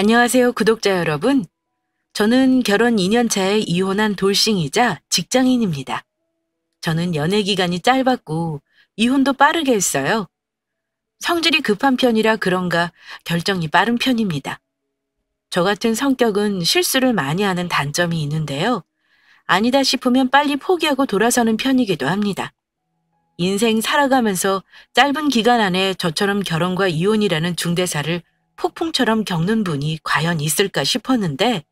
안녕하세요, 구독자 여러분. 저는 결혼 2년 차에 이혼한 돌싱이자 직장인입니다. 저는 연애 기간이 짧았고 이혼도 빠르게 했어요. 성질이 급한 편이라 그런가 결정이 빠른 편입니다. 저 같은 성격은 실수를 많이 하는 단점이 있는데요. 아니다 싶으면 빨리 포기하고 돌아서는 편이기도 합니다. 인생 살아가면서 짧은 기간 안에 저처럼 결혼과 이혼이라는 중대사를 폭풍처럼 겪는 분이 과연 있을까 싶었는데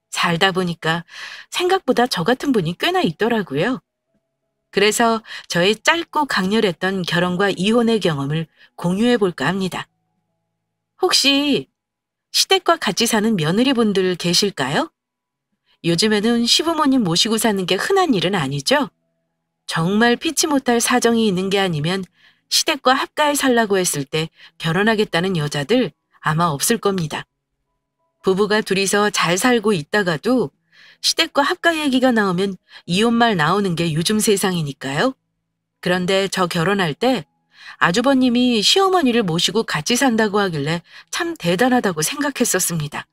살다 보니까 생각보다 저 같은 분이 꽤나 있더라고요. 그래서 저의 짧고 강렬했던 결혼과 이혼의 경험을 공유해 볼까 합니다. 혹시 시댁과 같이 사는 며느리분들 계실까요? 요즘에는 시부모님 모시고 사는 게 흔한 일은 아니죠? 정말 피치 못할 사정이 있는 게 아니면 시댁과 합가해 살라고 했을 때 결혼하겠다는 여자들 아마 없을 겁니다. 부부가 둘이서 잘 살고 있다가도 시댁과 합가 얘기가 나오면 이혼말 나오는 게 요즘 세상이니까요. 그런데 저 결혼할 때 아주버님이 시어머니를 모시고 같이 산다고 하길래 참 대단하다고 생각했었습니다.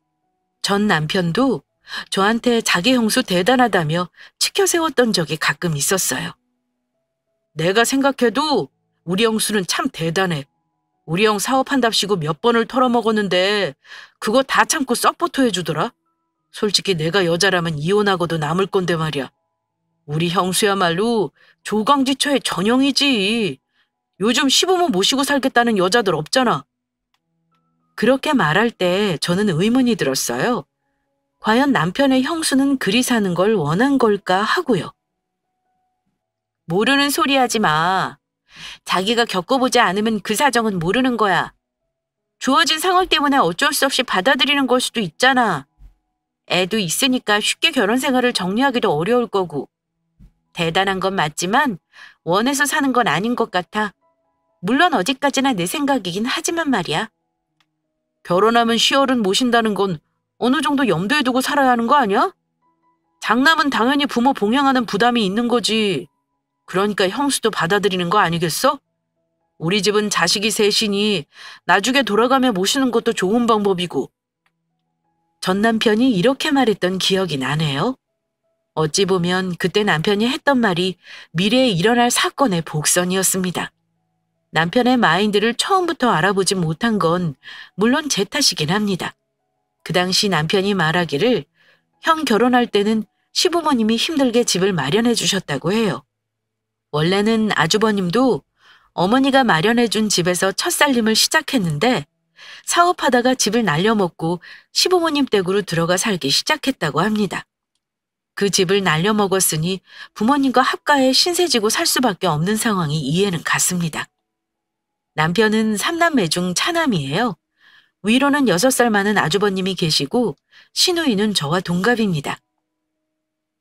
전 남편도 저한테 자기 형수 대단하다며 치켜 세웠던 적이 가끔 있었어요. 내가 생각해도 우리 형수는 참 대단해. 우리 형 사업한답시고 몇 번을 털어먹었는데 그거 다 참고 서포트 해주더라. 솔직히 내가 여자라면 이혼하고도 남을 건데 말이야. 우리 형수야말로 조강지처의 전형이지. 요즘 시부모 모시고 살겠다는 여자들 없잖아. 그렇게 말할 때 저는 의문이 들었어요. 과연 남편의 형수는 그리 사는 걸 원한 걸까 하고요. 모르는 소리 하지 마. 자기가 겪어보지 않으면 그 사정은 모르는 거야. 주어진 상황 때문에 어쩔 수 없이 받아들이는 걸 수도 있잖아. 애도 있으니까 쉽게 결혼 생활을 정리하기도 어려울 거고. 대단한 건 맞지만 원해서 사는 건 아닌 것 같아. 물론 어디까지나 내 생각이긴 하지만 말이야. 결혼하면 시어른 모신다는 건 어느 정도 염두에 두고 살아야 하는 거 아니야? 장남은 당연히 부모 봉양하는 부담이 있는 거지. 그러니까 형수도 받아들이는 거 아니겠어? 우리 집은 자식이 셋이니 나중에 돌아가며 모시는 것도 좋은 방법이고. 전 남편이 이렇게 말했던 기억이 나네요. 어찌 보면 그때 남편이 했던 말이 미래에 일어날 사건의 복선이었습니다. 남편의 마인드를 처음부터 알아보지 못한 건 물론 제 탓이긴 합니다. 그 당시 남편이 말하기를 형 결혼할 때는 시부모님이 힘들게 집을 마련해 주셨다고 해요. 원래는 아주버님도 어머니가 마련해준 집에서 첫 살림을 시작했는데 사업하다가 집을 날려먹고 시부모님 댁으로 들어가 살기 시작했다고 합니다. 그 집을 날려먹었으니 부모님과 합가해 신세지고 살 수밖에 없는 상황이 이해는 갔습니다. 남편은 3남매 중 차남이에요. 위로는 6살 많은 아주버님이 계시고 시누이는 저와 동갑입니다.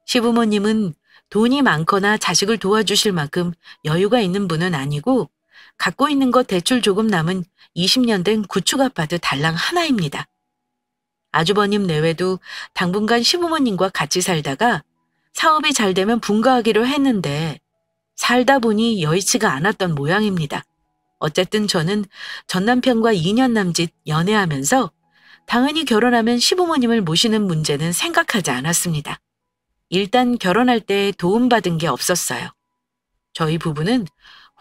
시부모님은 돈이 많거나 자식을 도와주실 만큼 여유가 있는 분은 아니고 갖고 있는 것 대출 조금 남은 20년 된 구축 아파트 달랑 하나입니다. 아주버님 내외도 당분간 시부모님과 같이 살다가 사업이 잘 되면 분가하기로 했는데 살다 보니 여의치가 않았던 모양입니다. 어쨌든 저는 전 남편과 2년 남짓 연애하면서 당연히 결혼하면 시부모님을 모시는 문제는 생각하지 않았습니다. 일단 결혼할 때 도움받은 게 없었어요. 저희 부부는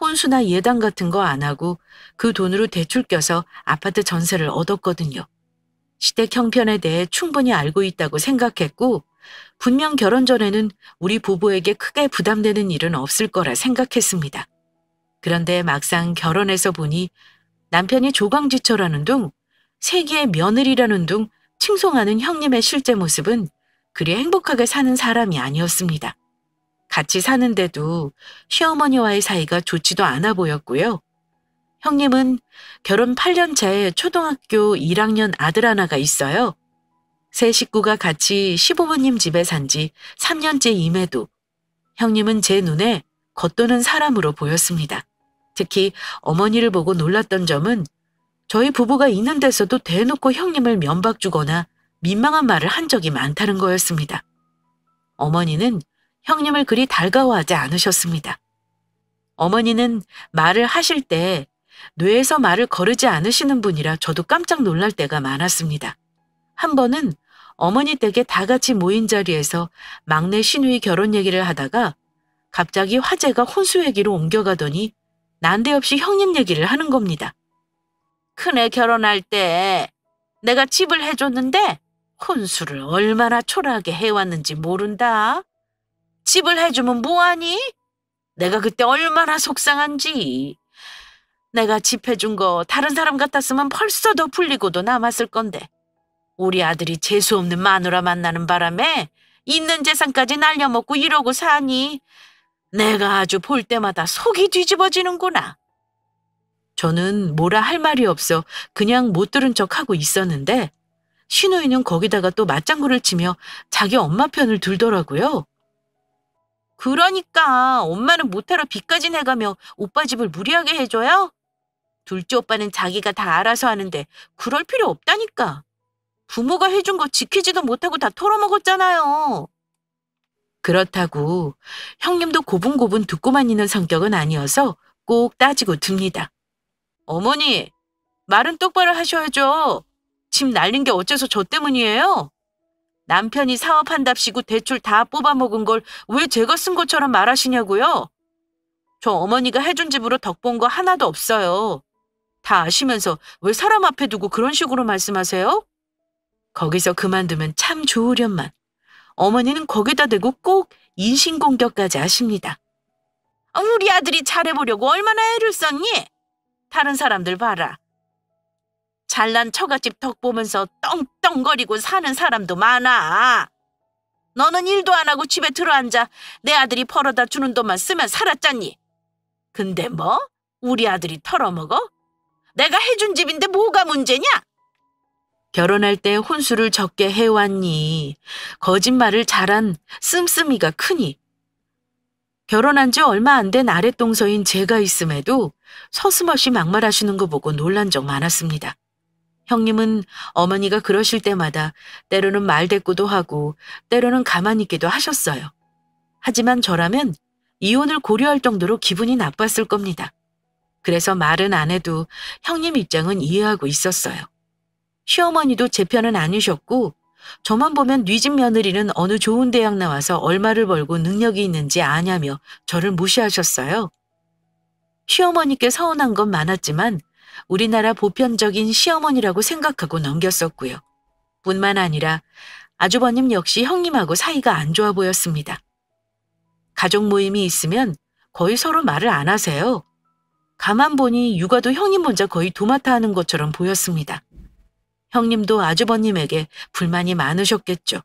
혼수나 예당 같은 거 안 하고 그 돈으로 대출 껴서 아파트 전세를 얻었거든요. 시댁 형편에 대해 충분히 알고 있다고 생각했고 분명 결혼 전에는 우리 부부에게 크게 부담되는 일은 없을 거라 생각했습니다. 그런데 막상 결혼해서 보니 남편이 조강지처라는 둥, 세기의 며느리라는 둥 칭송하는 형님의 실제 모습은 그리 행복하게 사는 사람이 아니었습니다. 같이 사는데도 시어머니와의 사이가 좋지도 않아 보였고요. 형님은 결혼 8년 차에 초등학교 1학년 아들 하나가 있어요. 세 식구가 같이 시부모님 집에 산 지 3년째임에도 형님은 제 눈에 겉도는 사람으로 보였습니다. 특히 어머니를 보고 놀랐던 점은 저희 부부가 있는 데서도 대놓고 형님을 면박 주거나 민망한 말을 한 적이 많다는 거였습니다. 어머니는 형님을 그리 달가워하지 않으셨습니다. 어머니는 말을 하실 때 뇌에서 말을 거르지 않으시는 분이라 저도 깜짝 놀랄 때가 많았습니다. 한 번은 어머니 댁에 다 같이 모인 자리에서 막내 시누이 결혼 얘기를 하다가 갑자기 화제가 혼수 얘기로 옮겨가더니 난데없이 형님 얘기를 하는 겁니다. 큰애 결혼할 때 내가 집을 해줬는데 혼수를 얼마나 초라하게 해왔는지 모른다. 집을 해주면 뭐하니? 내가 그때 얼마나 속상한지. 내가 집 해준 거 다른 사람 같았으면 벌써 더 풀리고도 남았을 건데 우리 아들이 재수없는 마누라 만나는 바람에 있는 재산까지 날려먹고 이러고 사니 내가 아주 볼 때마다 속이 뒤집어지는구나. 저는 뭐라 할 말이 없어 그냥 못 들은 척하고 있었는데 시누이는 거기다가 또 맞장구를 치며 자기 엄마 편을 들더라고요. 그러니까 엄마는 모태로 빚까지 내가며 오빠 집을 무리하게 해줘요? 둘째 오빠는 자기가 다 알아서 하는데 그럴 필요 없다니까. 부모가 해준 거 지키지도 못하고 다 털어먹었잖아요. 그렇다고 형님도 고분고분 듣고만 있는 성격은 아니어서 꼭 따지고 듭니다. 어머니, 말은 똑바로 하셔야죠. 집 날린 게 어째서 저 때문이에요? 남편이 사업한답시고 대출 다 뽑아먹은 걸 왜 제가 쓴 것처럼 말하시냐고요? 저 어머니가 해준 집으로 덕 본 거 하나도 없어요. 다 아시면서 왜 사람 앞에 두고 그런 식으로 말씀하세요? 거기서 그만두면 참 좋으련만 어머니는 거기다 대고 꼭 인신공격까지 하십니다. 우리 아들이 잘해보려고 얼마나 애를 썼니? 다른 사람들 봐라. 잘난 처갓집 덕 보면서 떵떵거리고 사는 사람도 많아. 너는 일도 안 하고 집에 들어앉아 내 아들이 벌어다 주는 돈만 쓰면 살았잖니. 근데 뭐? 우리 아들이 털어먹어? 내가 해준 집인데 뭐가 문제냐? 결혼할 때 혼수를 적게 해왔니? 거짓말을 잘한 씀씀이가 크니. 결혼한 지 얼마 안 된 아랫동서인 제가 있음에도 서슴없이 막말하시는 거 보고 놀란 적 많았습니다. 형님은 어머니가 그러실 때마다 때로는 말대꾸도 하고 때로는 가만히 있기도 하셨어요. 하지만 저라면 이혼을 고려할 정도로 기분이 나빴을 겁니다. 그래서 말은 안 해도 형님 입장은 이해하고 있었어요. 시어머니도 제 편은 아니셨고 저만 보면 뉘집 며느리는 어느 좋은 대학 나와서 얼마를 벌고 능력이 있는지 아냐며 저를 무시하셨어요. 시어머니께 서운한 건 많았지만 우리나라 보편적인 시어머니라고 생각하고 넘겼었고요. 뿐만 아니라 아주버님 역시 형님하고 사이가 안 좋아 보였습니다. 가족 모임이 있으면 거의 서로 말을 안 하세요. 가만 보니 육아도 형님 혼자 거의 도맡아 하는 것처럼 보였습니다. 형님도 아주버님에게 불만이 많으셨겠죠.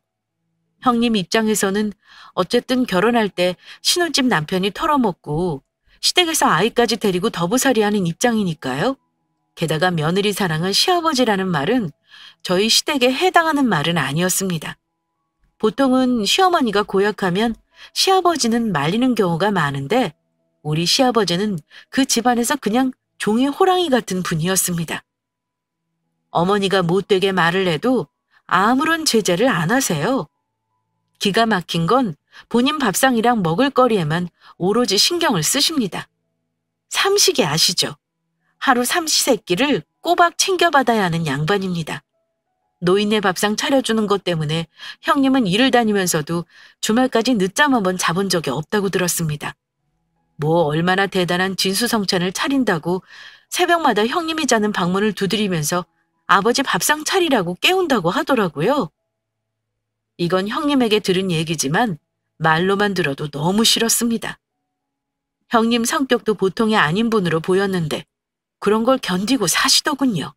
형님 입장에서는 어쨌든 결혼할 때 신혼집 남편이 털어먹고 시댁에서 아이까지 데리고 더부살이하는 입장이니까요. 게다가 며느리 사랑은 시아버지라는 말은 저희 시댁에 해당하는 말은 아니었습니다. 보통은 시어머니가 고약하면 시아버지는 말리는 경우가 많은데 우리 시아버지는 그 집안에서 그냥 종이 호랑이 같은 분이었습니다. 어머니가 못되게 말을 해도 아무런 제재를 안 하세요. 기가 막힌 건 본인 밥상이랑 먹을거리에만 오로지 신경을 쓰십니다. 삼식이 아시죠? 하루 삼시세끼를 꼬박 챙겨받아야 하는 양반입니다. 노인네 밥상 차려주는 것 때문에 형님은 일을 다니면서도 주말까지 늦잠 한번 자본 적이 없다고 들었습니다. 뭐 얼마나 대단한 진수성찬을 차린다고 새벽마다 형님이 자는 방문을 두드리면서 아버지 밥상 차리라고 깨운다고 하더라고요. 이건 형님에게 들은 얘기지만 말로만 들어도 너무 싫었습니다. 형님 성격도 보통이 아닌 분으로 보였는데 그런 걸 견디고 사시더군요.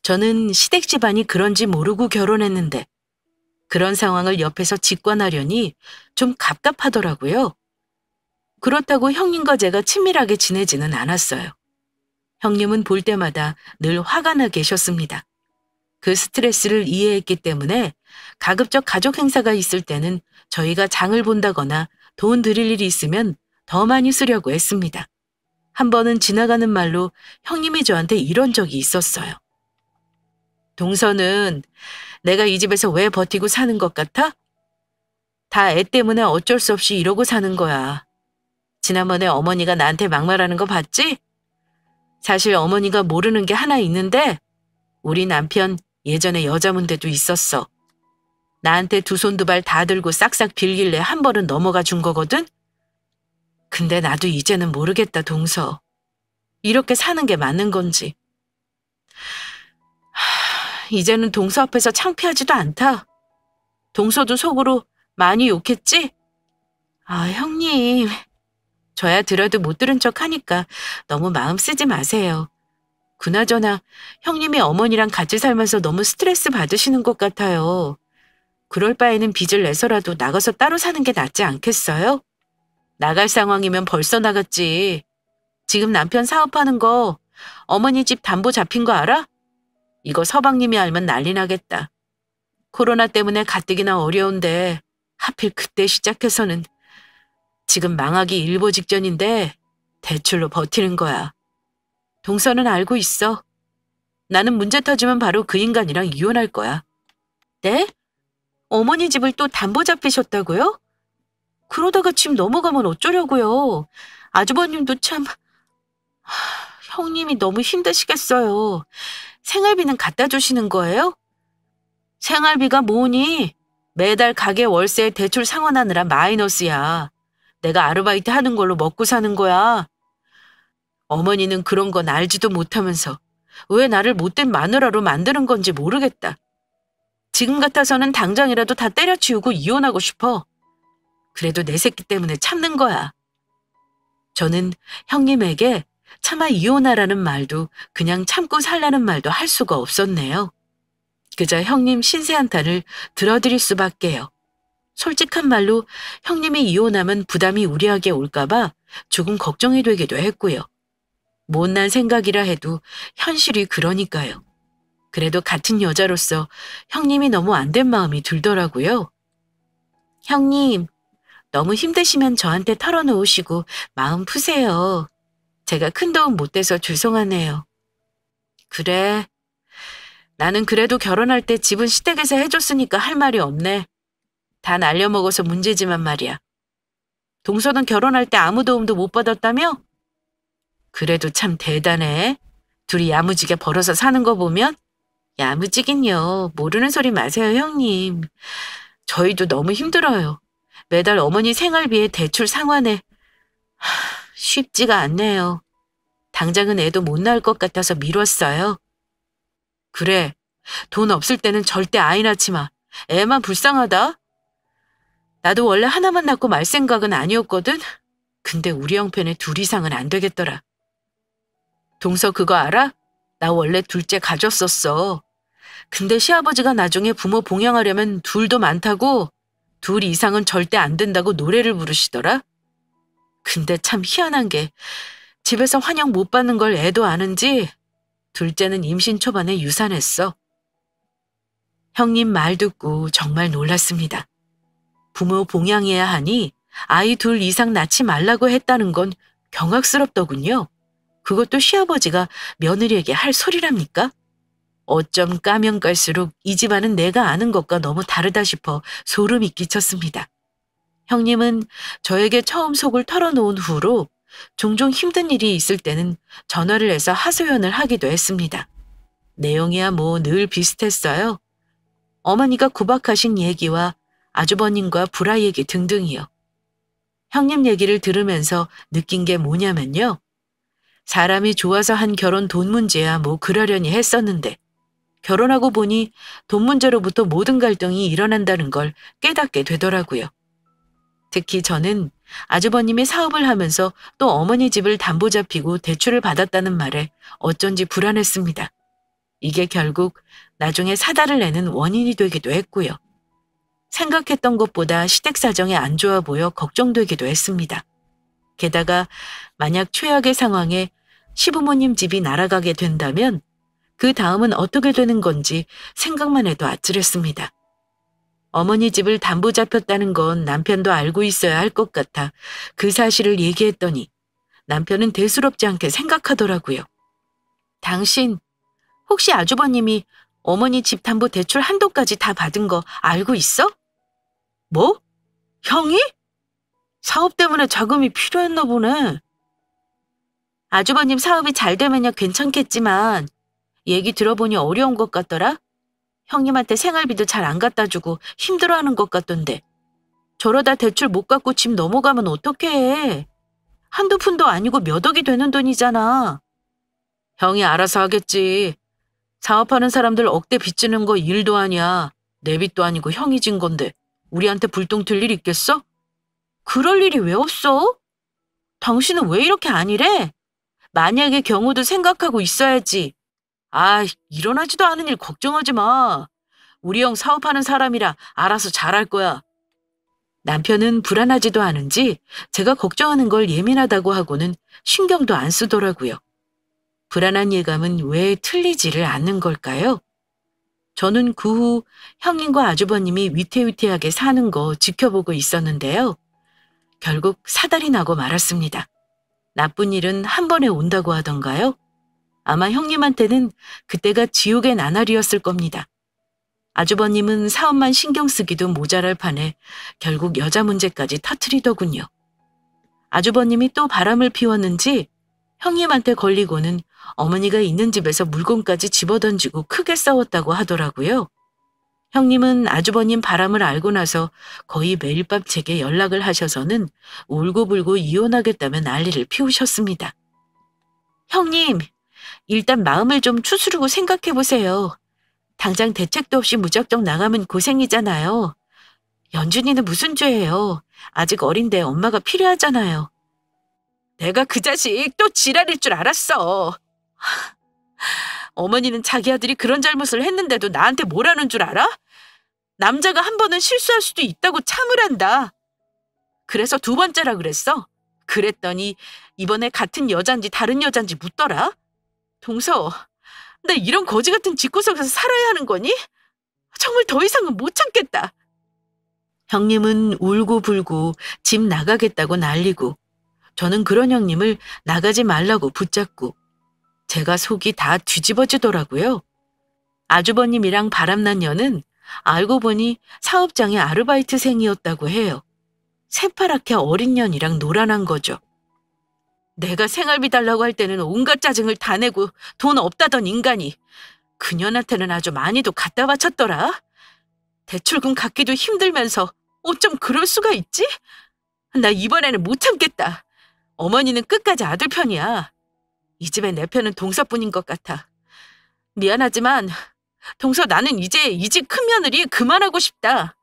저는 시댁 집안이 그런지 모르고 결혼했는데 그런 상황을 옆에서 직관하려니 좀 갑갑하더라고요. 그렇다고 형님과 제가 친밀하게 지내지는 않았어요. 형님은 볼 때마다 늘 화가 나 계셨습니다. 그 스트레스를 이해했기 때문에 가급적 가족 행사가 있을 때는 저희가 장을 본다거나 돈 드릴 일이 있으면 더 많이 쓰려고 했습니다. 한 번은 지나가는 말로 형님이 저한테 이런 적이 있었어요. 동서는 내가 이 집에서 왜 버티고 사는 것 같아? 다 애 때문에 어쩔 수 없이 이러고 사는 거야. 지난번에 어머니가 나한테 막말하는 거 봤지? 사실 어머니가 모르는 게 하나 있는데 우리 남편 예전에 여자 문제도 있었어. 나한테 두 손 두 발 다 들고 싹싹 빌길래 한 번은 넘어가 준 거거든? 근데 나도 이제는 모르겠다, 동서. 이렇게 사는 게 맞는 건지. 이제는 동서 앞에서 창피하지도 않다. 동서도 속으로 많이 욕했지? 아, 형님. 저야 들어도 못 들은 척 하니까 너무 마음 쓰지 마세요. 그나저나 형님이 어머니랑 같이 살면서 너무 스트레스 받으시는 것 같아요. 그럴 바에는 빚을 내서라도 나가서 따로 사는 게 낫지 않겠어요? 나갈 상황이면 벌써 나갔지. 지금 남편 사업하는 거 어머니 집 담보 잡힌 거 알아? 이거 서방님이 알면 난리 나겠다. 코로나 때문에 가뜩이나 어려운데 하필 그때 시작해서는 지금 망하기 일보 직전인데 대출로 버티는 거야. 동서는 알고 있어. 나는 문제 터지면 바로 그 인간이랑 이혼할 거야. 네? 어머니 집을 또 담보 잡히셨다고요? 그러다가 집 넘어가면 어쩌려고요. 아주버님도 참... 형님이 너무 힘드시겠어요. 생활비는 갖다 주시는 거예요? 생활비가 뭐니? 매달 가게 월세 대출 상환하느라 마이너스야. 내가 아르바이트 하는 걸로 먹고 사는 거야. 어머니는 그런 건 알지도 못하면서 왜 나를 못된 마누라로 만드는 건지 모르겠다. 지금 같아서는 당장이라도 다 때려치우고 이혼하고 싶어. 그래도 내 새끼 때문에 참는 거야. 저는 형님에게 차마 이혼하라는 말도 그냥 참고 살라는 말도 할 수가 없었네요. 그저 형님 신세 한탄을 들어드릴 수밖에요. 솔직한 말로 형님이 이혼하면 부담이 우리에게 올까봐 조금 걱정이 되기도 했고요. 못난 생각이라 해도 현실이 그러니까요. 그래도 같은 여자로서 형님이 너무 안 된 마음이 들더라고요. 형님, 너무 힘드시면 저한테 털어놓으시고 마음 푸세요. 제가 큰 도움 못 돼서 죄송하네요. 그래. 나는 그래도 결혼할 때 집은 시댁에서 해줬으니까 할 말이 없네. 다 날려먹어서 문제지만 말이야. 동서는 결혼할 때 아무 도움도 못 받았다며? 그래도 참 대단해. 둘이 야무지게 벌어서 사는 거 보면? 야무지긴요. 모르는 소리 마세요, 형님. 저희도 너무 힘들어요. 매달 어머니 생활비에 대출 상환에 쉽지가 않네요. 당장은 애도 못 낳을 것 같아서 미뤘어요. 그래, 돈 없을 때는 절대 아이 낳지 마. 애만 불쌍하다. 나도 원래 하나만 낳고 말 생각은 아니었거든. 근데 우리 형편에 둘 이상은 안 되겠더라. 동서 그거 알아? 나 원래 둘째 가졌었어. 근데 시아버지가 나중에 부모 봉양하려면 둘도 많다고 둘 이상은 절대 안 된다고 노래를 부르시더라. 근데 참 희한한 게 집에서 환영 못 받는 걸 애도 아는지 둘째는 임신 초반에 유산했어. 형님 말 듣고 정말 놀랐습니다. 부모 봉양해야 하니 아이 둘 이상 낳지 말라고 했다는 건 경악스럽더군요. 그것도 시아버지가 며느리에게 할 소리랍니까? 어쩜 까면 깔수록 이 집안은 내가 아는 것과 너무 다르다 싶어 소름이 끼쳤습니다. 형님은 저에게 처음 속을 털어놓은 후로 종종 힘든 일이 있을 때는 전화를 해서 하소연을 하기도 했습니다. 내용이야 뭐 늘 비슷했어요. 어머니가 구박하신 얘기와 아주버님과 불화 얘기 등등이요. 형님 얘기를 들으면서 느낀 게 뭐냐면요. 사람이 좋아서 한 결혼 돈 문제야 뭐 그러려니 했었는데 결혼하고 보니 돈 문제로부터 모든 갈등이 일어난다는 걸 깨닫게 되더라고요. 특히 저는 아주버님이 사업을 하면서 또 어머니 집을 담보 잡히고 대출을 받았다는 말에 어쩐지 불안했습니다. 이게 결국 나중에 사달을 내는 원인이 되기도 했고요. 생각했던 것보다 시댁 사정이 안 좋아 보여 걱정되기도 했습니다. 게다가 만약 최악의 상황에 시부모님 집이 날아가게 된다면 그 다음은 어떻게 되는 건지 생각만 해도 아찔했습니다. 어머니 집을 담보 잡혔다는 건 남편도 알고 있어야 할 것 같아 그 사실을 얘기했더니 남편은 대수롭지 않게 생각하더라고요. 당신 혹시 아주버님이 어머니 집 담보 대출 한도까지 다 받은 거 알고 있어? 뭐? 형이? 사업 때문에 자금이 필요했나 보네. 아주버님 사업이 잘 되면야 괜찮겠지만 얘기 들어보니 어려운 것 같더라. 형님한테 생활비도 잘 안 갖다 주고 힘들어하는 것 같던데. 저러다 대출 못 갚고 집 넘어가면 어떡해. 한두 푼도 아니고 몇 억이 되는 돈이잖아. 형이 알아서 하겠지. 사업하는 사람들 억대 빚지는 거 일도 아니야. 내 빚도 아니고 형이 진 건데 우리한테 불똥 튈 일 있겠어? 그럴 일이 왜 없어? 당신은 왜 이렇게 아니래? 만약의 경우도 생각하고 있어야지. 아, 일어나지도 않은 일 걱정하지 마. 우리 형 사업하는 사람이라 알아서 잘할 거야. 남편은 불안하지도 않은지 제가 걱정하는 걸 예민하다고 하고는 신경도 안 쓰더라고요. 불안한 예감은 왜 틀리지를 않는 걸까요? 저는 그 후 형님과 아주버님이 위태위태하게 사는 거 지켜보고 있었는데요. 결국 사달이 나고 말았습니다. 나쁜 일은 한 번에 온다고 하던가요? 아마 형님한테는 그때가 지옥의 나날이었을 겁니다. 아주버님은 사업만 신경 쓰기도 모자랄 판에 결국 여자 문제까지 터뜨리더군요. 아주버님이 또 바람을 피웠는지 형님한테 걸리고는 어머니가 있는 집에서 물건까지 집어던지고 크게 싸웠다고 하더라고요. 형님은 아주버님 바람을 알고 나서 거의 매일 밤 제게 연락을 하셔서는 울고불고 이혼하겠다며 난리를 피우셨습니다. 형님, 일단 마음을 좀 추스르고 생각해보세요. 당장 대책도 없이 무작정 나가면 고생이잖아요. 연준이는 무슨 죄예요. 아직 어린데 엄마가 필요하잖아요. 내가 그 자식 또 지랄일 줄 알았어. 어머니는 자기 아들이 그런 잘못을 했는데도 나한테 뭐라는 줄 알아? 남자가 한 번은 실수할 수도 있다고 참으란다. 그래서 두 번째라 그랬어. 그랬더니 이번에 같은 여잔지 다른 여잔지 묻더라. 동서, 나 이런 거지 같은 집구석에서 살아야 하는 거니? 정말 더 이상은 못 참겠다. 형님은 울고불고 집 나가겠다고 난리고 저는 그런 형님을 나가지 말라고 붙잡고 제가 속이 다 뒤집어지더라고요. 아주버님이랑 바람난 년은 알고 보니 사업장의 아르바이트생이었다고 해요. 새파랗게 어린 년이랑 놀아난 거죠. 내가 생활비 달라고 할 때는 온갖 짜증을 다 내고 돈 없다던 인간이 그년한테는 아주 많이도 갖다 바쳤더라. 대출금 갚기도 힘들면서 어쩜 그럴 수가 있지? 나 이번에는 못 참겠다. 어머니는 끝까지 아들 편이야. 이 집에 내 편은 동서뿐인 것 같아. 미안하지만 동서 나는 이제 이 집 큰 며느리 그만하고 싶다.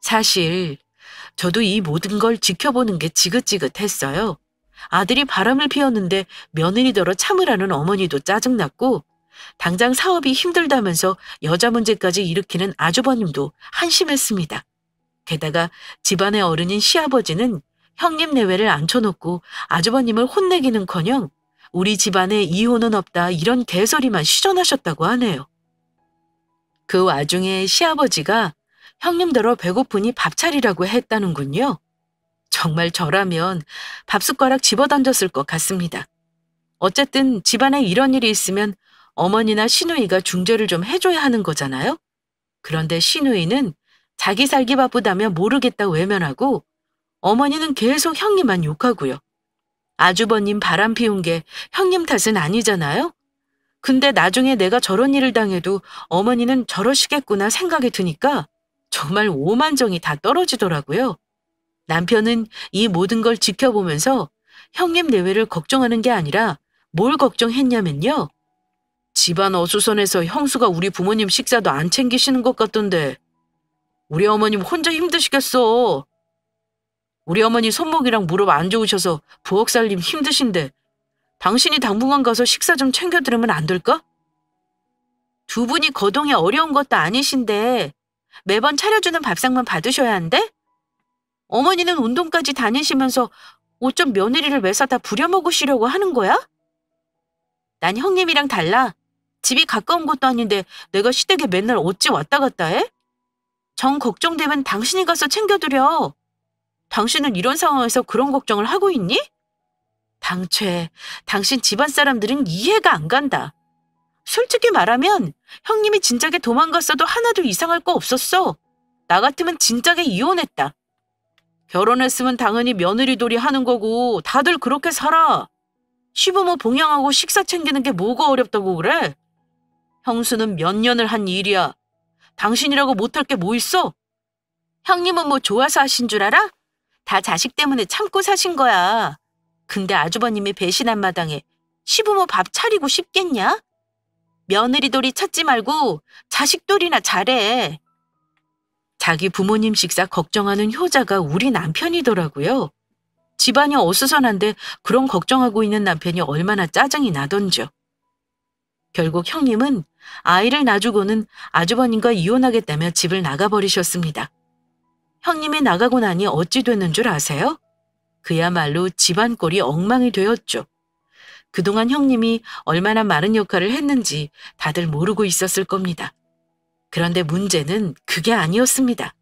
사실 저도 이 모든 걸 지켜보는 게 지긋지긋했어요. 아들이 바람을 피웠는데 며느리더러 참으라는 어머니도 짜증났고 당장 사업이 힘들다면서 여자 문제까지 일으키는 아주버님도 한심했습니다. 게다가 집안의 어른인 시아버지는 형님 내외를 앉혀놓고 아주버님을 혼내기는커녕 우리 집안에 이혼은 없다 이런 개소리만 시전하셨다고 하네요. 그 와중에 시아버지가 형님더러 배고프니 밥 차리라고 했다는군요. 정말 저라면 밥숟가락 집어던졌을 것 같습니다. 어쨌든 집안에 이런 일이 있으면 어머니나 시누이가 중재를 좀 해줘야 하는 거잖아요. 그런데 시누이는 자기 살기 바쁘다며 모르겠다고 외면하고 어머니는 계속 형님만 욕하고요. 아주버님 바람 피운 게 형님 탓은 아니잖아요. 근데 나중에 내가 저런 일을 당해도 어머니는 저러시겠구나 생각이 드니까 정말 오만정이 다 떨어지더라고요. 남편은 이 모든 걸 지켜보면서 형님 내외를 걱정하는 게 아니라 뭘 걱정했냐면요. 집안 어수선해서 형수가 우리 부모님 식사도 안 챙기시는 것 같던데 우리 어머님 혼자 힘드시겠어. 우리 어머니 손목이랑 무릎 안 좋으셔서 부엌 살림 힘드신데 당신이 당분간 가서 식사 좀 챙겨드리면 안 될까? 두 분이 거동이 어려운 것도 아니신데 매번 차려주는 밥상만 받으셔야 한대? 어머니는 운동까지 다니시면서 어쩜 며느리를 매사다 부려먹으시려고 하는 거야? 난 형님이랑 달라. 집이 가까운 것도 아닌데 내가 시댁에 맨날 어찌 왔다 갔다 해? 정 걱정되면 당신이 가서 챙겨드려. 당신은 이런 상황에서 그런 걱정을 하고 있니? 당최 당신 집안 사람들은 이해가 안 간다. 솔직히 말하면 형님이 진작에 도망갔어도 하나도 이상할 거 없었어. 나 같으면 진작에 이혼했다. 결혼했으면 당연히 며느리돌이 하는 거고 다들 그렇게 살아. 시부모 봉양하고 식사 챙기는 게 뭐가 어렵다고 그래? 형수는 몇 년을 한 일이야. 당신이라고 못할 게 뭐 있어? 형님은 뭐 좋아서 하신 줄 알아? 다 자식 때문에 참고 사신 거야. 근데 아주버님이 배신한 마당에 시부모 밥 차리고 싶겠냐? 며느리돌이 찾지 말고 자식돌이나 잘해. 자기 부모님 식사 걱정하는 효자가 우리 남편이더라고요. 집안이 어수선한데 그런 걱정하고 있는 남편이 얼마나 짜증이 나던지요. 결국 형님은 아이를 놔주고는 아주버님과 이혼하겠다며 집을 나가버리셨습니다. 형님이 나가고 나니 어찌 됐는 줄 아세요? 그야말로 집안 꼴이 엉망이 되었죠. 그동안 형님이 얼마나 많은 역할을 했는지 다들 모르고 있었을 겁니다. 그런데 문제는 그게 아니었습니다.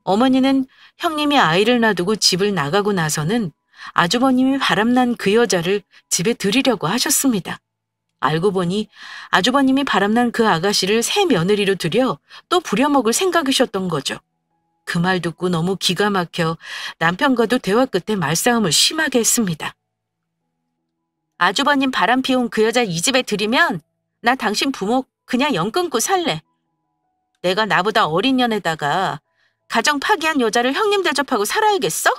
어머니는 형님이 아이를 놔두고 집을 나가고 나서는 아주버님이 바람난 그 여자를 집에 들이려고 하셨습니다. 알고 보니 아주버님이 바람난 그 아가씨를 새 며느리로 들여 또 부려먹을 생각이셨던 거죠. 그 말 듣고 너무 기가 막혀 남편과도 대화 끝에 말싸움을 심하게 했습니다. 아주버님 바람 피운 그 여자 이 집에 들이면 나 당신 부모 그냥 연 끊고 살래. 내가 나보다 어린 년에다가 가정 파기한 여자를 형님 대접하고 살아야겠어?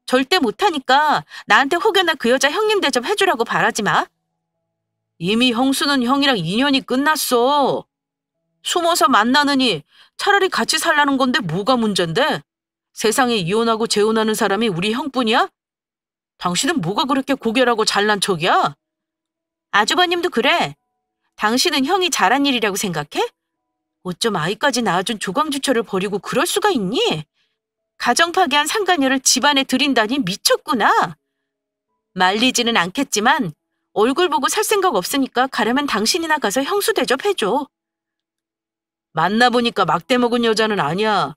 절대 못하니까 나한테 혹여나 그 여자 형님 대접 해주라고 바라지 마. 이미 형수는 형이랑 인연이 끝났어. 숨어서 만나느니 차라리 같이 살라는 건데 뭐가 문젠데? 세상에 이혼하고 재혼하는 사람이 우리 형뿐이야? 당신은 뭐가 그렇게 고결하고 잘난 척이야? 아주버님도 그래. 당신은 형이 잘한 일이라고 생각해? 어쩜 아이까지 낳아준 조광주처를 버리고 그럴 수가 있니? 가정 파괴한 상간녀를 집안에 들인다니 미쳤구나. 말리지는 않겠지만 얼굴 보고 살 생각 없으니까 가려면 당신이나 가서 형수 대접해줘. 만나보니까 막대 먹은 여자는 아니야.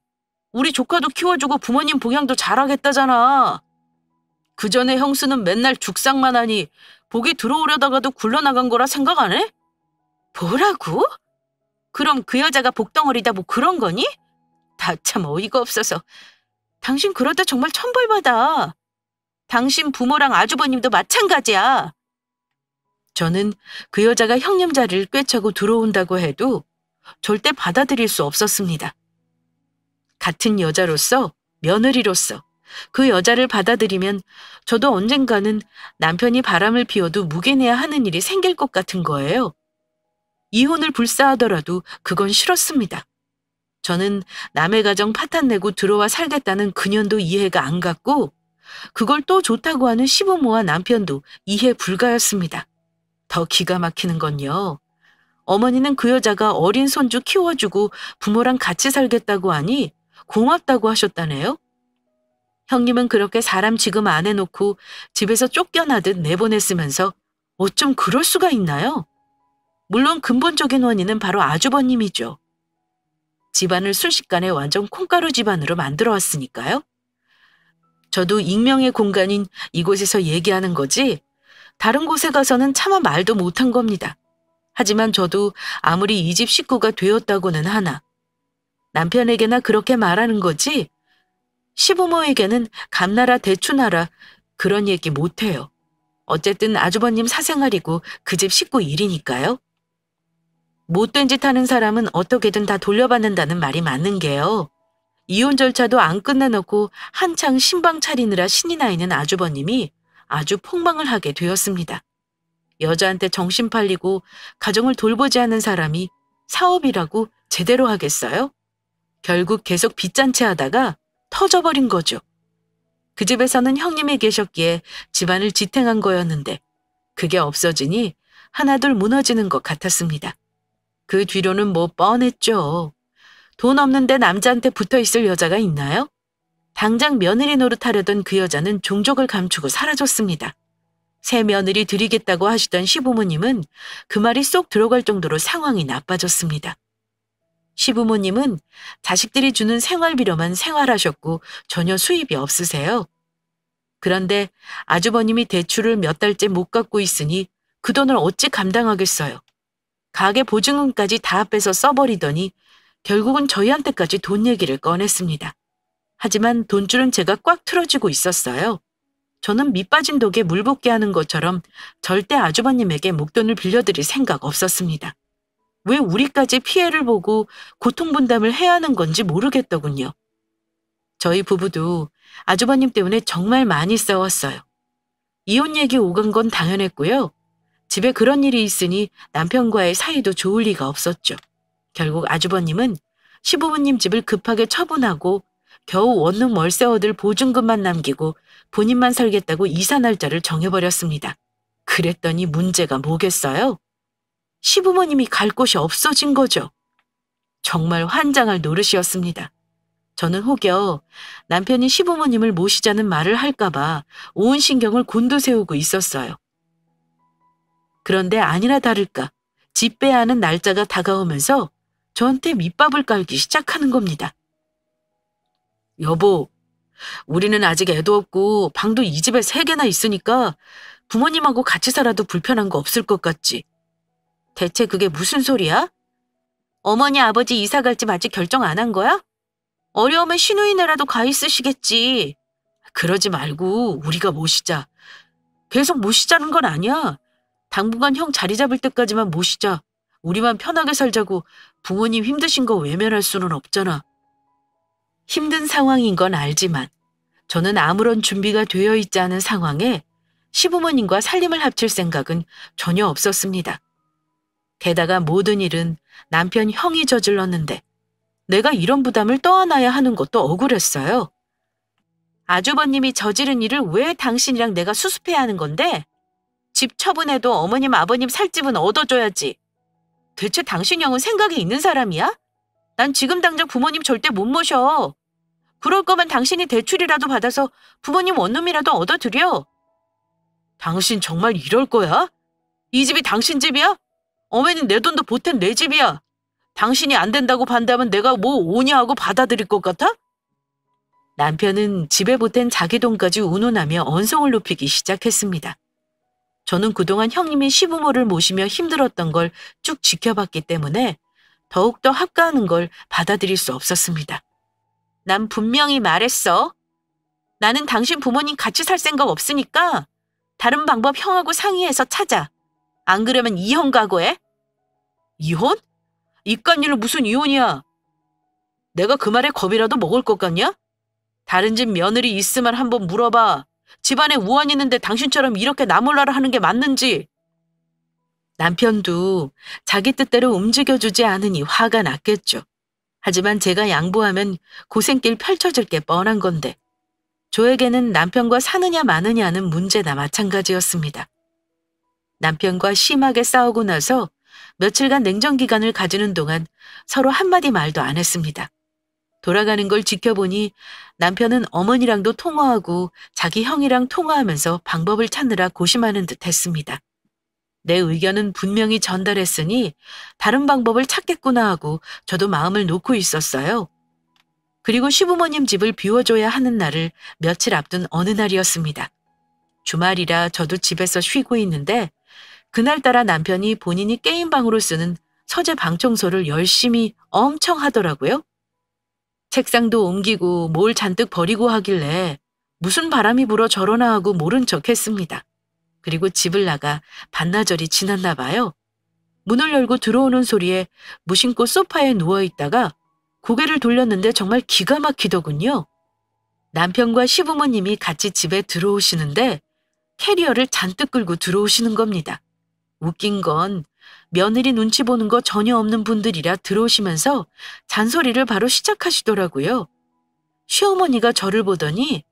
우리 조카도 키워주고 부모님 봉양도 잘하겠다잖아. 그 전에 형수는 맨날 죽상만 하니 복이 들어오려다가도 굴러나간 거라 생각 안 해? 뭐라고? 그럼 그 여자가 복덩어리다 뭐 그런 거니? 다 참 어이가 없어서. 당신 그러다 정말 천벌받아. 당신 부모랑 아주버님도 마찬가지야. 저는 그 여자가 형님 자리를 꿰차고 들어온다고 해도 절대 받아들일 수 없었습니다. 같은 여자로서, 며느리로서 그 여자를 받아들이면 저도 언젠가는 남편이 바람을 피워도 묵인해야 하는 일이 생길 것 같은 거예요. 이혼을 불사하더라도 그건 싫었습니다. 저는 남의 가정 파탄내고 들어와 살겠다는 그년도 이해가 안 갔고 그걸 또 좋다고 하는 시부모와 남편도 이해 불가였습니다. 더 기가 막히는 건요. 어머니는 그 여자가 어린 손주 키워주고 부모랑 같이 살겠다고 하니 고맙다고 하셨다네요. 형님은 그렇게 사람 지금 안 해놓고 집에서 쫓겨나듯 내보냈으면서 어쩜 그럴 수가 있나요? 물론 근본적인 원인은 바로 아주버님이죠. 집안을 순식간에 완전 콩가루 집안으로 만들어 왔으니까요. 저도 익명의 공간인 이곳에서 얘기하는 거지 다른 곳에 가서는 차마 말도 못한 겁니다. 하지만 저도 아무리 이 집 식구가 되었다고는 하나 남편에게나 그렇게 말하는 거지 시부모에게는 감나라 대추나라 그런 얘기 못해요. 어쨌든 아주버님 사생활이고 그 집 식구 일이니까요. 못된 짓 하는 사람은 어떻게든 다 돌려받는다는 말이 맞는 게요. 이혼 절차도 안 끝내놓고 한창 신방 차리느라 신이 나 있는 아주버님이 아주 폭망을 하게 되었습니다. 여자한테 정신 팔리고 가정을 돌보지 않는 사람이 사업이라고 제대로 하겠어요? 결국 계속 빚잔치 하다가 터져버린 거죠. 그 집에서는 형님이 계셨기에 집안을 지탱한 거였는데 그게 없어지니 하나둘 무너지는 것 같았습니다. 그 뒤로는 뭐 뻔했죠. 돈 없는데 남자한테 붙어있을 여자가 있나요? 당장 며느리 노릇하려던 그 여자는 종족을 감추고 사라졌습니다. 새 며느리 드리겠다고 하시던 시부모님은 그 말이 쏙 들어갈 정도로 상황이 나빠졌습니다. 시부모님은 자식들이 주는 생활비로만 생활하셨고 전혀 수입이 없으세요. 그런데 아주버님이 대출을 몇 달째 못 갚고 있으니 그 돈을 어찌 감당하겠어요. 가게 보증금까지 다 빼서 써버리더니 결국은 저희한테까지 돈 얘기를 꺼냈습니다. 하지만 돈줄은 제가 꽉 틀어쥐고 있었어요. 저는 밑빠진 독에 물 붓게 하는 것처럼 절대 아주버님에게 목돈을 빌려드릴 생각 없었습니다. 왜 우리까지 피해를 보고 고통 분담을 해야 하는 건지 모르겠더군요. 저희 부부도 아주버님 때문에 정말 많이 싸웠어요. 이혼 얘기 오간 건 당연했고요. 집에 그런 일이 있으니 남편과의 사이도 좋을 리가 없었죠. 결국 아주버님은 시부모님 집을 급하게 처분하고 겨우 원룸 월세 얻을 보증금만 남기고 본인만 살겠다고 이사 날짜를 정해버렸습니다. 그랬더니 문제가 뭐겠어요? 시부모님이 갈 곳이 없어진 거죠. 정말 환장할 노릇이었습니다. 저는 혹여 남편이 시부모님을 모시자는 말을 할까봐 온 신경을 곤두세우고 있었어요. 그런데 아니나 다를까 집 빼야 하는 날짜가 다가오면서 저한테 밑밥을 깔기 시작하는 겁니다. 여보, 우리는 아직 애도 없고 방도 이 집에 3개나 있으니까 부모님하고 같이 살아도 불편한 거 없을 것 같지? 대체 그게 무슨 소리야? 어머니 아버지 이사 갈 집 아직 결정 안 한 거야? 어려우면 시누이네라도 가 있으시겠지. 그러지 말고 우리가 모시자. 계속 모시자는 건 아니야. 당분간 형 자리 잡을 때까지만 모시자. 우리만 편하게 살자고 부모님 힘드신 거 외면할 수는 없잖아. 힘든 상황인 건 알지만 저는 아무런 준비가 되어 있지 않은 상황에 시부모님과 살림을 합칠 생각은 전혀 없었습니다. 게다가 모든 일은 남편 형이 저질렀는데 내가 이런 부담을 떠안아야 하는 것도 억울했어요. 아주버님이 저지른 일을 왜 당신이랑 내가 수습해야 하는 건데? 집 처분해도 어머님 아버님 살 집은 얻어줘야지. 대체 당신 형은 생각이 있는 사람이야? 난 지금 당장 부모님 절대 못 모셔. 그럴 거면 당신이 대출이라도 받아서 부모님 원룸이라도 얻어드려. 당신 정말 이럴 거야? 이 집이 당신 집이야? 어머니 내 돈도 보탠 내 집이야. 당신이 안 된다고 반대하면 내가 뭐 오냐 하고 받아들일 것 같아? 남편은 집에 보탠 자기 돈까지 운운하며 언성을 높이기 시작했습니다. 저는 그동안 형님이 시부모를 모시며 힘들었던 걸 쭉 지켜봤기 때문에 더욱더 합가하는 걸 받아들일 수 없었습니다. 난 분명히 말했어. 나는 당신 부모님 같이 살 생각 없으니까 다른 방법 형하고 상의해서 찾아. 안 그러면 이혼 각오해. 이혼? 이깟 일로 무슨 이혼이야. 내가 그 말에 겁이라도 먹을 것 같냐? 다른 집 며느리 있으면 한번 물어봐. 집안에 우환 있는데 당신처럼 이렇게 나몰라라 하는 게 맞는지. 남편도 자기 뜻대로 움직여주지 않으니 화가 났겠죠. 하지만 제가 양보하면 고생길 펼쳐질 게 뻔한 건데 저에게는 남편과 사느냐 마느냐는 문제나 마찬가지였습니다. 남편과 심하게 싸우고 나서 며칠간 냉정기간을 가지는 동안 서로 한마디 말도 안 했습니다. 돌아가는 걸 지켜보니 남편은 어머니랑도 통화하고 자기 형이랑 통화하면서 방법을 찾느라 고심하는 듯 했습니다. 내 의견은 분명히 전달했으니 다른 방법을 찾겠구나 하고 저도 마음을 놓고 있었어요. 그리고 시부모님 집을 비워줘야 하는 날을 며칠 앞둔 어느 날이었습니다. 주말이라 저도 집에서 쉬고 있는데 그날따라 남편이 본인이 게임방으로 쓰는 서재 방 청소를 열심히 엄청 하더라고요. 책상도 옮기고 뭘 잔뜩 버리고 하길래 무슨 바람이 불어 저러나 하고 모른 척 했습니다. 그리고 집을 나가 반나절이 지났나 봐요. 문을 열고 들어오는 소리에 무심코 소파에 누워있다가 고개를 돌렸는데 정말 기가 막히더군요. 남편과 시부모님이 같이 집에 들어오시는데 캐리어를 잔뜩 끌고 들어오시는 겁니다. 웃긴 건 며느리 눈치 보는 거 전혀 없는 분들이라 들어오시면서 잔소리를 바로 시작하시더라고요. 시어머니가 저를 보더니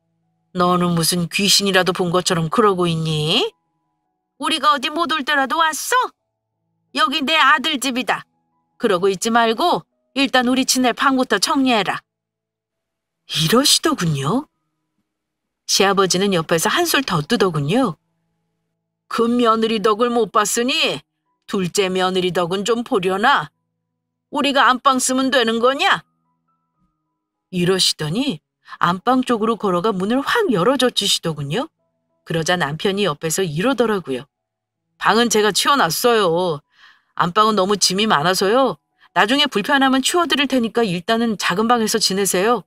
너는 무슨 귀신이라도 본 것처럼 그러고 있니? 우리가 어디 못 올 때라도 왔어? 여기 내 아들 집이다. 그러고 있지 말고 일단 우리 지낼 방부터 정리해라. 이러시더군요. 시아버지는 옆에서 한술 더 뜨더군요. 그 며느리 덕을 못 봤으니 둘째 며느리 덕은 좀 보려나? 우리가 안방 쓰면 되는 거냐? 이러시더니 안방 쪽으로 걸어가 문을 확 열어줘 주시더군요. 그러자 남편이 옆에서 이러더라고요. 방은 제가 치워놨어요. 안방은 너무 짐이 많아서요. 나중에 불편하면 치워드릴 테니까 일단은 작은 방에서 지내세요.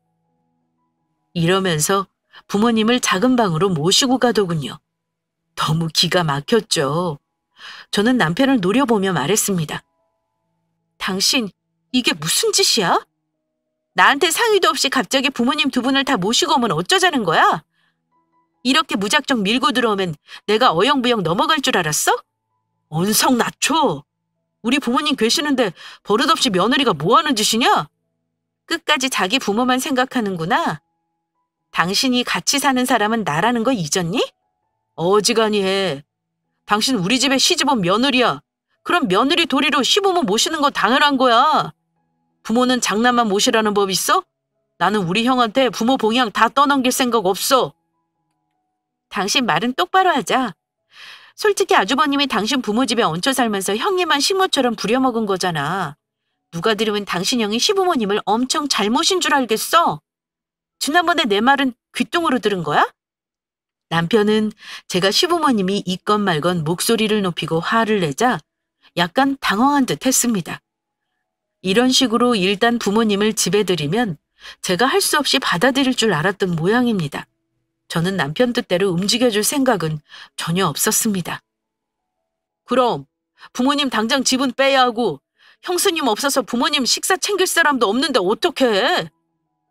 이러면서 부모님을 작은 방으로 모시고 가더군요. 너무 기가 막혔죠. 저는 남편을 노려보며 말했습니다. 당신, 이게 무슨 짓이야? 나한테 상의도 없이 갑자기 부모님 두 분을 다 모시고 오면 어쩌자는 거야? 이렇게 무작정 밀고 들어오면 내가 어영부영 넘어갈 줄 알았어? 언성 낮춰. 우리 부모님 계시는데 버릇없이 며느리가 뭐 하는 짓이냐? 끝까지 자기 부모만 생각하는구나. 당신이 같이 사는 사람은 나라는 거 잊었니? 어지간히 해. 당신 우리 집에 시집 온 며느리야. 그럼 며느리 도리로 시부모 모시는 거 당연한 거야. 부모는 장남만 모시라는 법 있어? 나는 우리 형한테 부모 봉양 다 떠넘길 생각 없어. 당신 말은 똑바로 하자. 솔직히 아주버님이 당신 부모 집에 얹혀 살면서 형님만 식모처럼 부려먹은 거잖아. 누가 들으면 당신 형이 시부모님을 엄청 잘 모신 줄 알겠어. 지난번에 내 말은 귓등으로 들은 거야? 남편은 제가 시부모님이 있건 말건 목소리를 높이고 화를 내자 약간 당황한 듯 했습니다. 이런 식으로 일단 부모님을 집에 들이면 제가 할 수 없이 받아들일 줄 알았던 모양입니다. 저는 남편 뜻대로 움직여줄 생각은 전혀 없었습니다. 그럼 부모님 당장 집은 빼야 하고 형수님 없어서 부모님 식사 챙길 사람도 없는데 어떡해?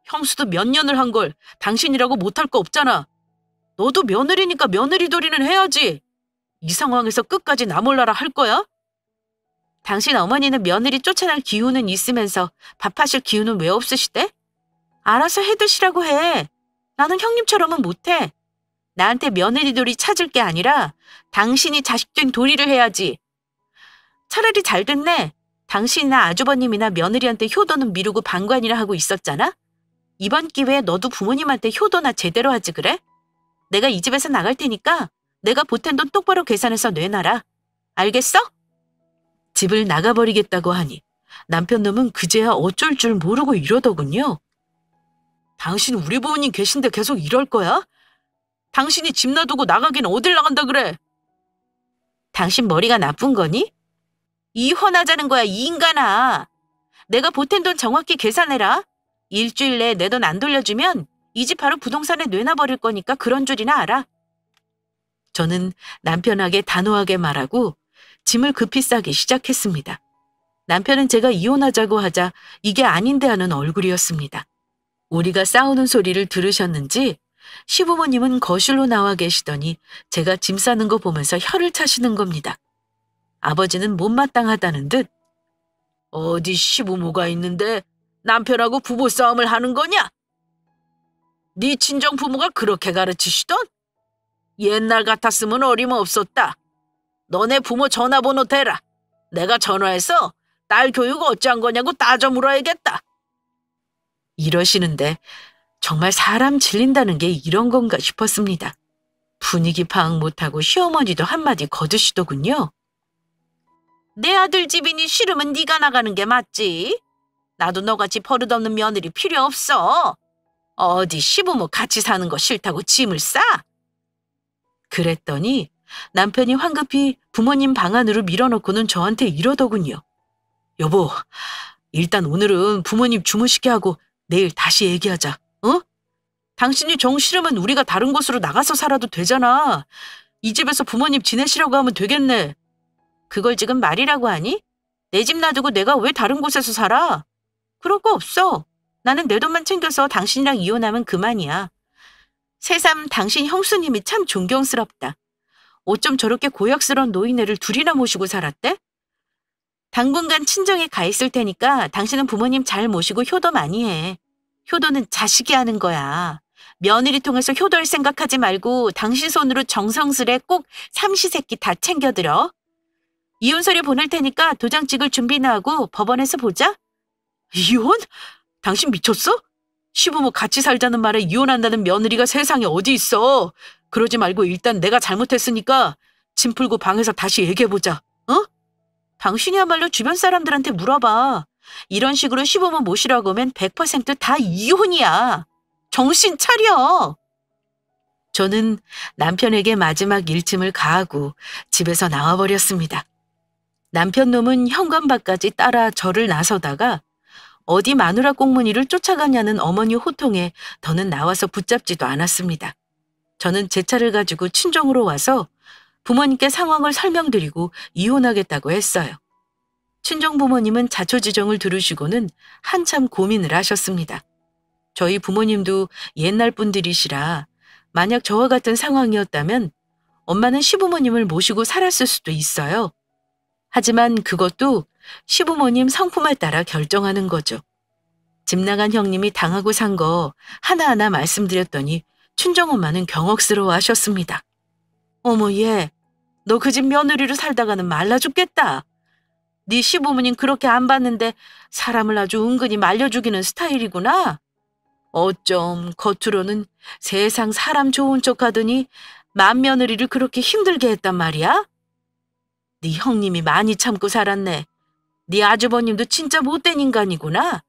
형수도 몇 년을 한 걸 당신이라고 못할 거 없잖아. 너도 며느리니까 며느리 도리는 해야지. 이 상황에서 끝까지 나 몰라라 할 거야? 당신 어머니는 며느리 쫓아날 기운은 있으면서 밥하실 기운은 왜 없으시대? 알아서 해드시라고 해. 나는 형님처럼은 못해. 나한테 며느리 도리 찾을 게 아니라 당신이 자식된 도리를 해야지. 차라리 잘 됐네. 당신이나 아주버님이나 며느리한테 효도는 미루고 방관이나 하고 있었잖아. 이번 기회에 너도 부모님한테 효도나 제대로 하지 그래? 내가 이 집에서 나갈 테니까 내가 보탠 돈 똑바로 계산해서 내놔라. 알겠어? 집을 나가버리겠다고 하니 남편 놈은 그제야 어쩔 줄 모르고 이러더군요. 당신 우리 부모님 계신데 계속 이럴 거야? 당신이 집 놔두고 나가긴 어딜 나간다 그래? 당신 머리가 나쁜 거니? 이혼하자는 거야, 이 인간아. 내가 보탠 돈 정확히 계산해라. 일주일 내에 내 돈 안 돌려주면 이 집 바로 부동산에 내놔버릴 거니까 그런 줄이나 알아. 저는 남편에게 단호하게 말하고 짐을 급히 싸기 시작했습니다. 남편은 제가 이혼하자고 하자 이게 아닌데 하는 얼굴이었습니다. 우리가 싸우는 소리를 들으셨는지 시부모님은 거실로 나와 계시더니 제가 짐 싸는 거 보면서 혀를 차시는 겁니다. 아버지는 못마땅하다는 듯 어디 시부모가 있는데 남편하고 부부싸움을 하는 거냐? 네 친정 부모가 그렇게 가르치시던? 옛날 같았으면 어림없었다. 너네 부모 전화번호 대라. 내가 전화해서 딸 교육 어찌한 거냐고 따져 물어야겠다. 이러시는데 정말 사람 질린다는 게 이런 건가 싶었습니다. 분위기 파악 못하고 시어머니도 한마디 거두시더군요. 내 아들 집이니 싫으면 네가 나가는 게 맞지. 나도 너같이 버릇없는 며느리 필요 없어. 어디 시부모 같이 사는 거 싫다고 짐을 싸? 그랬더니 남편이 황급히 부모님 방 안으로 밀어넣고는 저한테 이러더군요. 여보, 일단 오늘은 부모님 주무시게 하고 내일 다시 얘기하자. 어? 당신이 정 싫으면 우리가 다른 곳으로 나가서 살아도 되잖아. 이 집에서 부모님 지내시라고 하면 되겠네. 그걸 지금 말이라고 하니? 내 집 놔두고 내가 왜 다른 곳에서 살아? 그럴 거 없어. 나는 내 돈만 챙겨서 당신이랑 이혼하면 그만이야. 새삼 당신 형수님이 참 존경스럽다. 어쩜 저렇게 고약스러운 노인네를 둘이나 모시고 살았대? 당분간 친정에 가 있을 테니까 당신은 부모님 잘 모시고 효도 많이 해. 효도는 자식이 하는 거야. 며느리 통해서 효도할 생각하지 말고 당신 손으로 정성스레 꼭 삼시세끼 다 챙겨들어. 이혼서류 보낼 테니까 도장 찍을 준비나 하고 법원에서 보자. 이혼? 당신 미쳤어? 시부모 같이 살자는 말에 이혼한다는 며느리가 세상에 어디 있어. 그러지 말고 일단 내가 잘못했으니까 짐 풀고 방에서 다시 얘기해보자. 어? 당신이야말로 주변 사람들한테 물어봐. 이런 식으로 시부모 모시라고 하면 100%다 이혼이야. 정신 차려. 저는 남편에게 마지막 일침을 가하고 집에서 나와버렸습니다. 남편 놈은 현관밖까지 따라 저를 나서다가 어디 마누라 꽁무니를 쫓아가냐는 어머니 호통에 더는 나와서 붙잡지도 않았습니다. 저는 제 차를 가지고 친정으로 와서 부모님께 상황을 설명드리고 이혼하겠다고 했어요. 친정 부모님은 자초지종을 들으시고는 한참 고민을 하셨습니다. 저희 부모님도 옛날 분들이시라 만약 저와 같은 상황이었다면 엄마는 시부모님을 모시고 살았을 수도 있어요. 하지만 그것도 시부모님 성품에 따라 결정하는 거죠. 집 나간 형님이 당하고 산 거 하나하나 말씀드렸더니 친정엄마는 경악스러워 하셨습니다. 어머 얘, 너 그 집 며느리로 살다가는 말라 죽겠다. 네 시부모님 그렇게 안 봤는데 사람을 아주 은근히 말려 죽이는 스타일이구나. 어쩜 겉으로는 세상 사람 좋은 척 하더니 맏며느리를 그렇게 힘들게 했단 말이야? 네 형님이 많이 참고 살았네. 네 아주버님도 진짜 못된 인간이구나.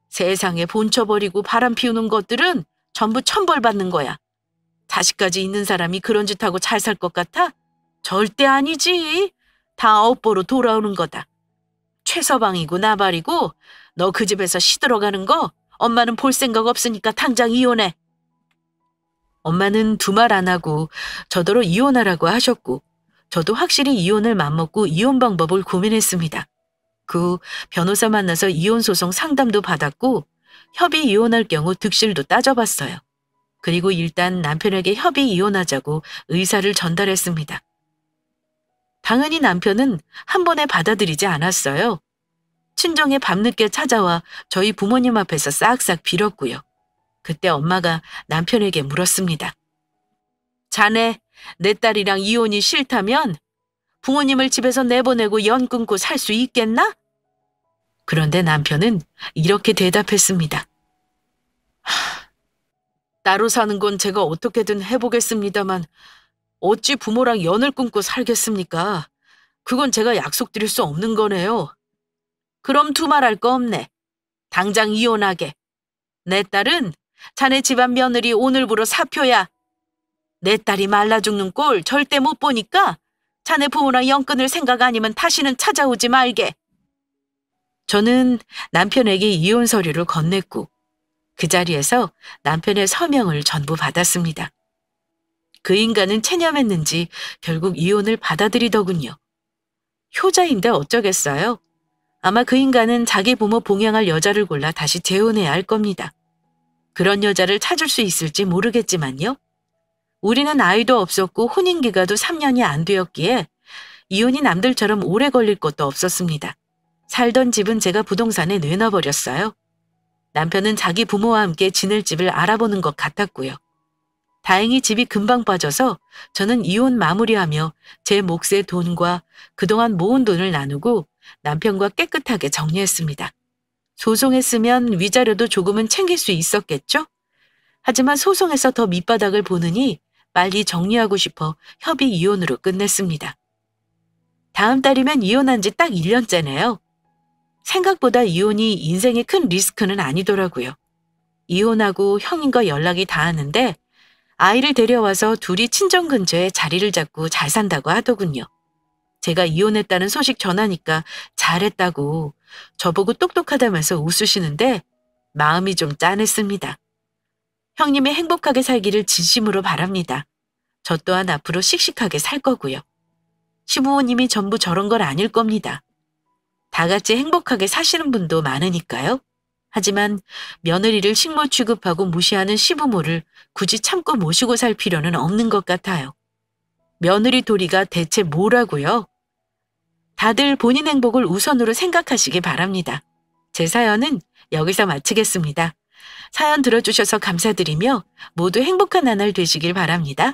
세상에 본쳐버리고 바람 피우는 것들은 전부 천벌받는 거야. 자식까지 있는 사람이 그런 짓 하고 잘 살 것 같아? 절대 아니지. 다 업보로 돌아오는 거다. 최서방이고 나발이고 너 그 집에서 시들어가는 거 엄마는 볼 생각 없으니까 당장 이혼해. 엄마는 두 말 안 하고 저더러 이혼하라고 하셨고 저도 확실히 이혼을 맘먹고 이혼 방법을 고민했습니다. 그 변호사 만나서 이혼소송 상담도 받았고 협의 이혼할 경우 득실도 따져봤어요. 그리고 일단 남편에게 협의 이혼하자고 의사를 전달했습니다. 당연히 남편은 한 번에 받아들이지 않았어요. 친정에 밤늦게 찾아와 저희 부모님 앞에서 싹싹 빌었고요. 그때 엄마가 남편에게 물었습니다. 자네, 내 딸이랑 이혼이 싫다면 부모님을 집에서 내보내고 연 끊고 살 수 있겠나? 그런데 남편은 이렇게 대답했습니다. 따로 사는 건 제가 어떻게든 해보겠습니다만 어찌 부모랑 연을 끊고 살겠습니까? 그건 제가 약속드릴 수 없는 거네요. 그럼 두말할 거 없네. 당장 이혼하게. 내 딸은 자네 집안 며느리 오늘부로 사표야. 내 딸이 말라 죽는 꼴 절대 못 보니까 자네 부모랑 연 끊을 생각 아니면 다시는 찾아오지 말게. 저는 남편에게 이혼 서류를 건넸고 그 자리에서 남편의 서명을 전부 받았습니다. 그 인간은 체념했는지 결국 이혼을 받아들이더군요. 효자인데 어쩌겠어요? 아마 그 인간은 자기 부모 봉양할 여자를 골라 다시 재혼해야 할 겁니다. 그런 여자를 찾을 수 있을지 모르겠지만요. 우리는 아이도 없었고 혼인기가도 3년이 안 되었기에 이혼이 남들처럼 오래 걸릴 것도 없었습니다. 살던 집은 제가 부동산에 내놔버렸어요. 남편은 자기 부모와 함께 지낼 집을 알아보는 것 같았고요. 다행히 집이 금방 빠져서 저는 이혼 마무리하며 제 몫의 돈과 그동안 모은 돈을 나누고 남편과 깨끗하게 정리했습니다. 소송했으면 위자료도 조금은 챙길 수 있었겠죠? 하지만 소송에서 더 밑바닥을 보느니 빨리 정리하고 싶어 협의 이혼으로 끝냈습니다. 다음 달이면 이혼한 지 딱 1년째네요. 생각보다 이혼이 인생의 큰 리스크는 아니더라고요. 이혼하고 형님과 연락이 닿았는데 아이를 데려와서 둘이 친정 근처에 자리를 잡고 잘 산다고 하더군요. 제가 이혼했다는 소식 전하니까 잘했다고 저보고 똑똑하다면서 웃으시는데 마음이 좀 짠했습니다. 형님이 행복하게 살기를 진심으로 바랍니다. 저 또한 앞으로 씩씩하게 살 거고요. 시부모님이 전부 저런 건 아닐 겁니다. 다 같이 행복하게 사시는 분도 많으니까요. 하지만 며느리를 식모 취급하고 무시하는 시부모를 굳이 참고 모시고 살 필요는 없는 것 같아요. 며느리 도리가 대체 뭐라고요? 다들 본인 행복을 우선으로 생각하시기 바랍니다. 제 사연은 여기서 마치겠습니다. 사연 들어주셔서 감사드리며 모두 행복한 나날 되시길 바랍니다.